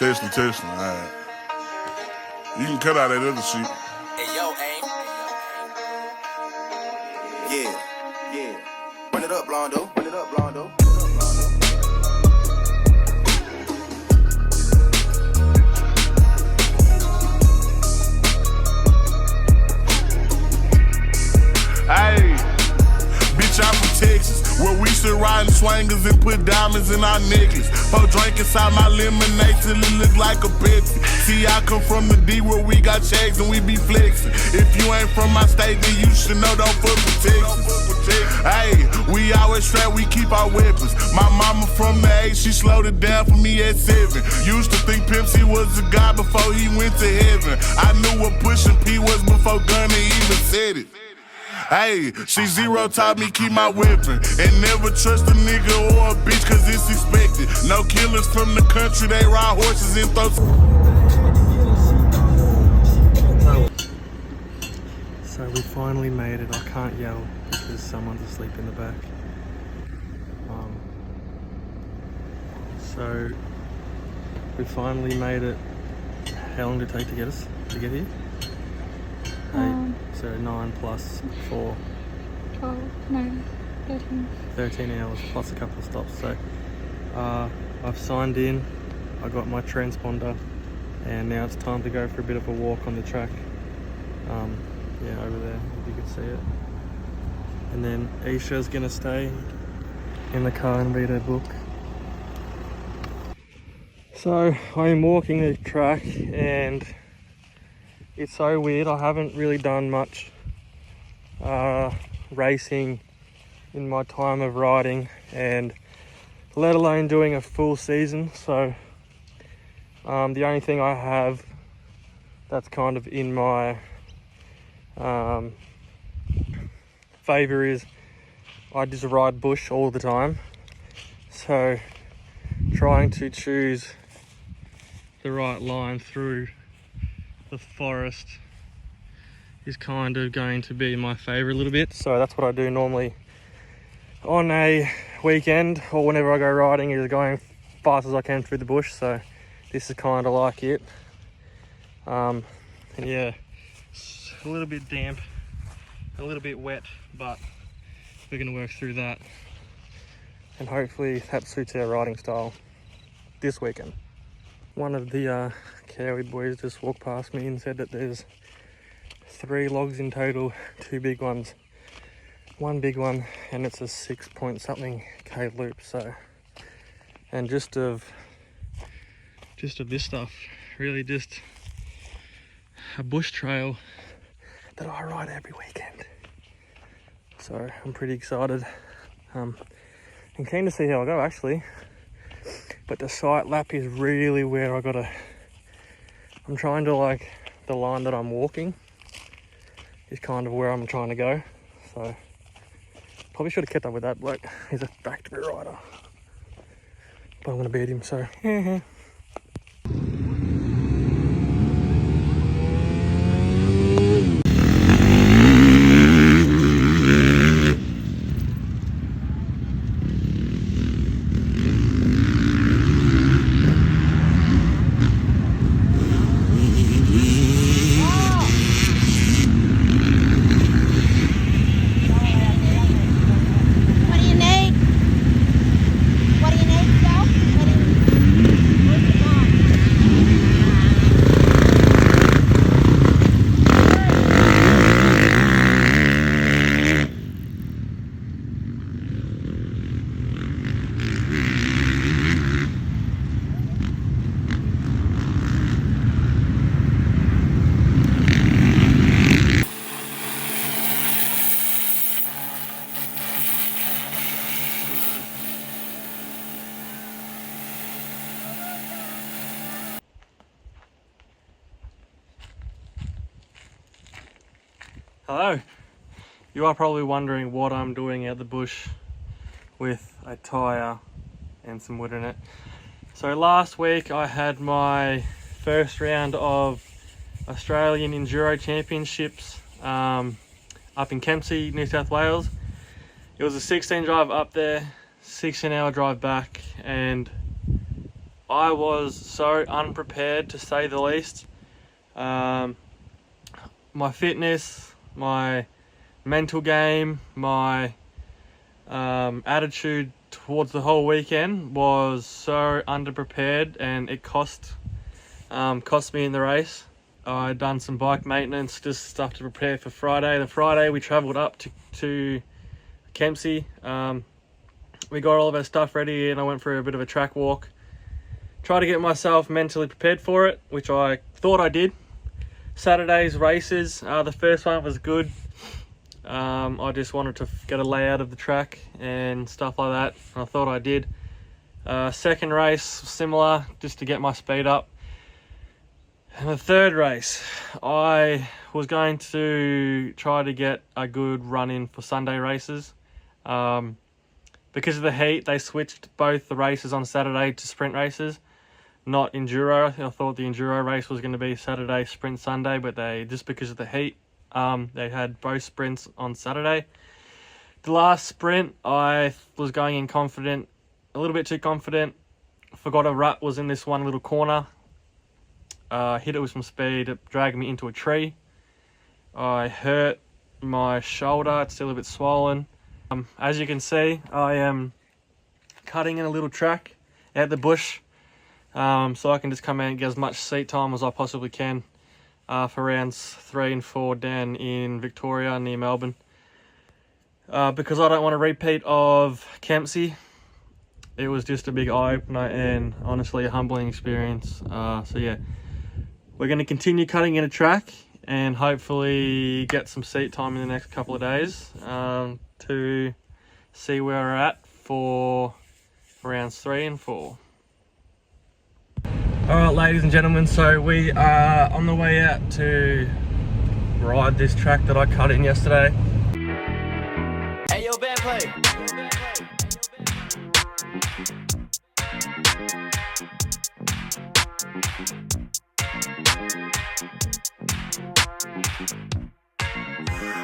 Testing. All right. You can cut out that other shit. Hey, yo, aim. Yeah. Run it up, Blondo. Hey, bitch, I'm from Texas, where we still riding swangers and put diamonds in our necklace. Pour drink inside my lemonade till it look like a Pepsi. See, I come from the D where we got checks and we be flexing. If you ain't from my state, then you should know don't fuck with Texas. Hey, we always strapped, we keep our weapons. My mama from the 8, she slowed it down for me at 7. Used to think Pimp C was a god before he went to heaven. I knew what pushing P was before Gunna even said it. Hey, C0 taught me keep my weapon and never trust a nigga or a bitch cause it's expected. No killers from the country, they ride horses and throw. So we finally made it. I can't yell because someone's asleep in the back. So we finally made it. How long did it take to get here? 8, so 9 plus 4. 12, no, 13. 13 hours plus a couple of stops. So I've signed in, I got my transponder, and now it's time to go for a bit of a walk on the track. Yeah, over there, if you can see it. And then Isha's gonna stay in the car and read her book. So I'm walking the track and it's so weird. I haven't really done much racing in my time of riding, and let alone doing a full season. So the only thing I have that's kind of in my favor is I just ride bush all the time. So trying to choose the right line through the forest is kind of going to be my favorite a little bit. So that's what I do normally on a weekend or whenever I go riding, is going fast as I can through the bush. So this is kind of like it. And yeah, it's a little bit damp, a little bit wet, but we're going to work through that, and hopefully that suits our riding style this weekend. One of the Kiwi boys just walked past me and said that there's 3 logs in total, 2 big ones, 1 big one, and it's a 6-point-something K loop. So, and just of this stuff, really just a bush trail that I ride every weekend. So I'm pretty excited. I'm keen to see how I go actually. But the sight lap is really where I'm trying to, like, the line that I'm walking is kind of where I'm trying to go. So probably should have kept up with that bloke. He's a factory rider. But I'm gonna beat him, so hello. You are probably wondering what I'm doing out the bush with a tyre and some wood in it. So last week I had my first round of Australian Enduro Championships up in Kempsey, New South Wales. It was a 16 drive up there, 16-hour drive back, and I was so unprepared, to say the least. My fitness, my mental game, my attitude towards the whole weekend was so underprepared, and it cost me in the race. I'd done some bike maintenance, just stuff to prepare for Friday. The Friday we travelled up to Kempsey. We got all of our stuff ready and I went for a bit of a track walk. Tried to get myself mentally prepared for it, which I thought I did. Saturday's races, the first one was good. I just wanted to get a layout of the track and stuff like that. I thought I did. Second race, similar, just to get my speed up. And the third race, I was going to try to get a good run in for Sunday races. Because of the heat, they switched both the races on Saturday to sprint races, not enduro. I thought the enduro race was going to be Saturday, sprint Sunday, but just because of the heat, they had both sprints on Saturday. The last sprint, I was going in confident, a little bit too confident. Forgot a rut was in this one little corner. Hit it with some speed, it dragged me into a tree. I hurt my shoulder, it's still a bit swollen. As you can see, I am cutting in a little track at the bush, so I can just come out and get as much seat time as I possibly can for rounds 3 and 4 down in Victoria near Melbourne. Because I don't want a repeat of Kempsey. It was just a big eye-opener and honestly a humbling experience. So yeah, we're going to continue cutting in a track and hopefully get some seat time in the next couple of days to see where we're at for rounds 3 and 4. Alright, ladies and gentlemen, so we are on the way out to ride this track that I cut in yesterday. Hey, yo, band play.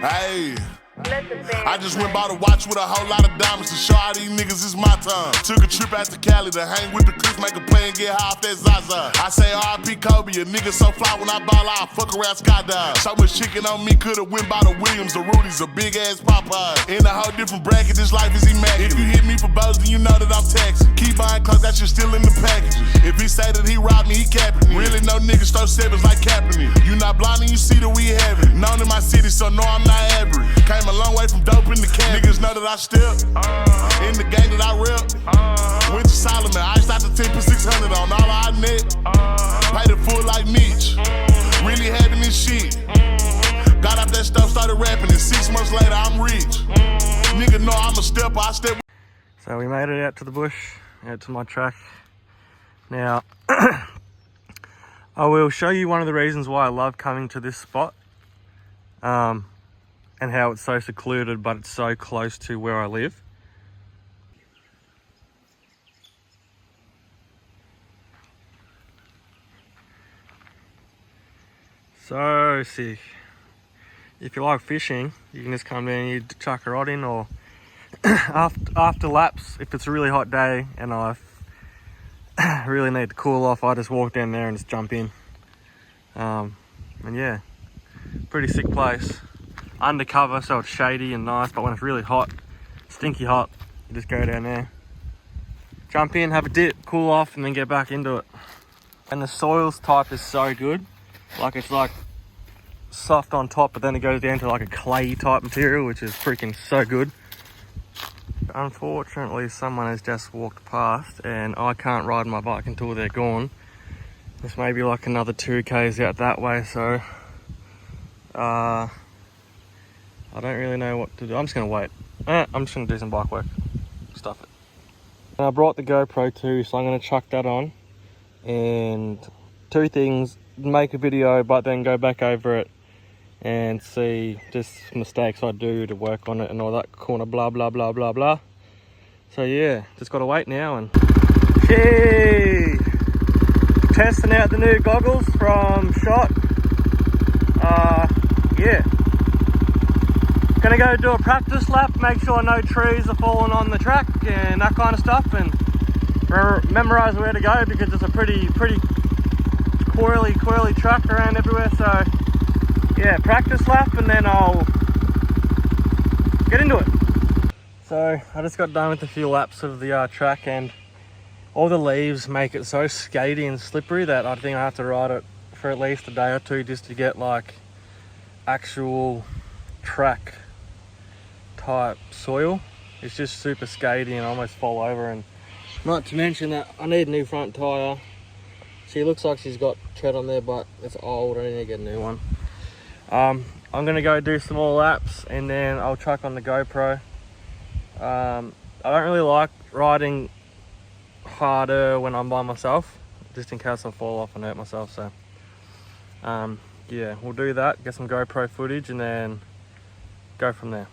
Hey, I just went by the watch with a whole lot of diamonds to show all these niggas it's my time. Took a trip out to Cali to hang with the Crips, make a play and get high off that Zaza. I say R.I.P. Kobe, a nigga so fly when I ball out, fuck around skydive. So much chicken on me, could've went by the Williams, the Rudy's, a big ass Popeye. In a whole different bracket, this life is immaculate. If you hit me for bows, then you know that I'm taxing. Keep buying clothes, that shit still in the packages. If he say that he robbed me, he capping me. Really no niggas throw sevens like Kaepernick. You not blind and you see that we have it. Known in my city, so no I'm not average. Came a long way from dope in the can. Niggas know that I step in the game that I rep. Went to Solomon, iced out the 10 for 600 on all our net. Paid it full like Mitch. Really having this shit. Got out that stuff, started rapping, and 6 months later I'm rich. Nigga know I'm a stepper, I step. So we made it out to the bush, out to my track. Now, I will show you one of the reasons why I love coming to this spot. And how it's so secluded, but it's so close to where I live. So sick. If you like fishing, you can just come down here to chuck a rod in, or after laps, if it's a really hot day and I really need to cool off, I just walk down there and just jump in. And yeah, pretty sick place. Undercover, so it's shady and nice, but when it's really hot, stinky hot, you just go down there, jump in, have a dip, cool off, and then get back into it. And the soils type is so good. Like, it's like soft on top, but then it goes down to like a clay type material, which is freaking so good. Unfortunately, someone has just walked past and I can't ride my bike until they're gone. This may be like another 2Ks out that way, so I don't really know what to do. I'm just gonna wait. I'm just gonna do some bike work. Stuff it. And I brought the GoPro too, so I'm gonna chuck that on. And 2 things, make a video, but then go back over it and see just mistakes I do to work on it and all that kind of blah, blah, blah, blah, blah. So yeah, just gotta wait now and... Hey! Testing out the new goggles from Shot. Yeah. Gonna go do a practice lap, make sure no trees are falling on the track and that kind of stuff, and memorize where to go because it's a pretty coily track around everywhere. So yeah, practice lap and then I'll get into it. So I just got done with a few laps of the track, and all the leaves make it so skatey and slippery that I think I have to ride it for at least a day or two just to get like actual track type soil. It's just super skatey and I almost fall over, and not to mention that I need a new front tyre. She looks like she's got tread on there, but it's old. I need to get a new one. I'm gonna go do some more laps and then I'll chuck on the GoPro. I don't really like riding harder when I'm by myself, just in case I fall off and hurt myself. So yeah, we'll do that, get some GoPro footage and then go from there.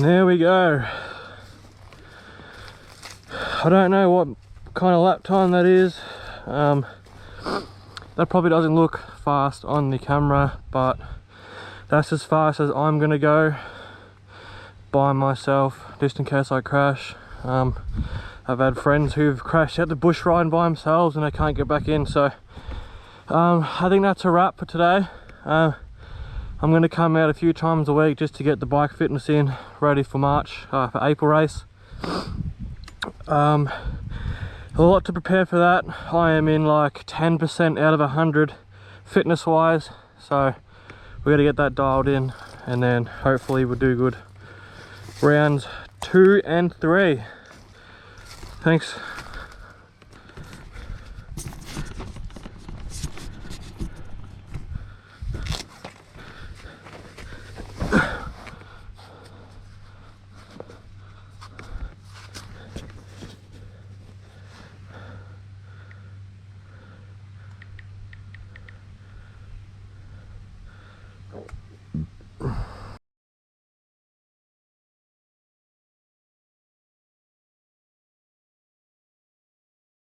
And there we go. I don't know what kind of lap time that is. That probably doesn't look fast on the camera, but that's as fast as I'm gonna go by myself, just in case I crash. I've had friends who've crashed out the bush riding by themselves and they can't get back in. So I think that's a wrap for today. I'm going to come out a few times a week just to get the bike fitness in, ready for March, for April race. A lot to prepare for that. I am in like 10% out of 100 fitness wise, so we got to get that dialed in, and then hopefully we'll do good rounds 2 and 3. Thanks